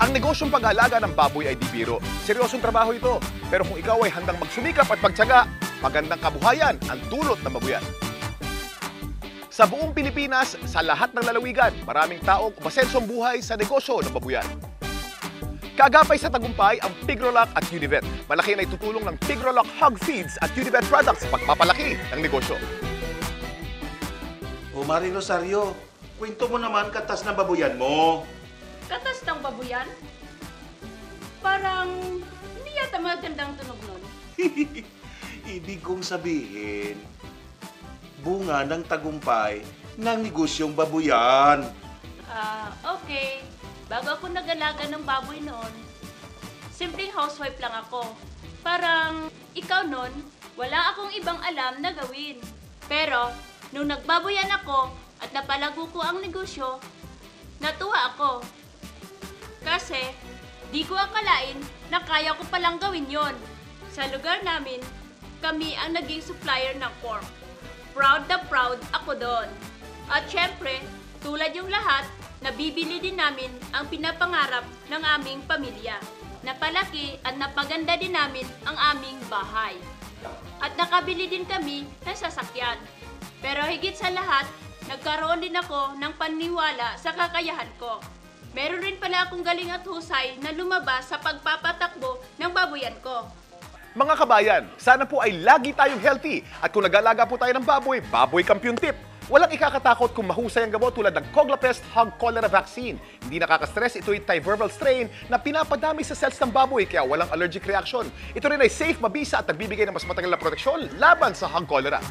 Ang negosyong pag-aalaga ng baboy ay di biro. Seryosong trabaho ito. Pero kung ikaw ay handang magsumikap at magtiyaga, magandang kabuhayan ang dulot ng babuyan. Sa buong Pilipinas, sa lahat ng lalawigan, maraming taong umasensong buhay sa negosyo ng babuyan. Kagapay sa tagumpay ang Pigrolac at Univet. Malaki na itutulong ng Pigrolac Hog Feeds at Univet Products sa pagpapalaki ng negosyo. O Mari Rosario, kwento mo naman katas ng babuyan mo. Katas ng babuyan? Parang hindi yata magandang tunog nun. Ibig kong sabihin, bunga ng tagumpay ng negosyong babuyan. Okay. Bago ako nag-alaga ng baboy noon, simpleng housewife lang ako. Parang ikaw noon, wala akong ibang alam na gawin. Pero, nung nagbaboyan ako at napalago ko ang negosyo, natuwa ako. Kasi, di ko akalain na kaya ko palang gawin yon. Sa lugar namin, kami ang naging supplier ng pork. Proud na proud ako doon. At syempre, tulad yung lahat, nabibili din namin ang pinapangarap ng aming pamilya. Napalaki at napaganda din namin ang aming bahay. At nakabili din kami ng sasakyan. Pero higit sa lahat, nagkaroon din ako ng paniwala sa kakayahan ko. Meron rin pala akong galing at husay na lumabas sa pagpapatakbo ng babuyan ko. Mga kabayan, sana po ay lagi tayong healthy. At kung nag-alaga po tayo ng baboy, Baboy Kampiyon Tip. Walang ikakatakot kung mahusay ang gamot tulad ng Coglapest Hog Cholera Vaccine. Hindi nakaka-stress, ito ay antiviral strain na pinapadami sa cells ng baboy kaya walang allergic reaction. Ito rin ay safe, mabisa at nagbibigay ng mas matagal na proteksyon laban sa hog cholera.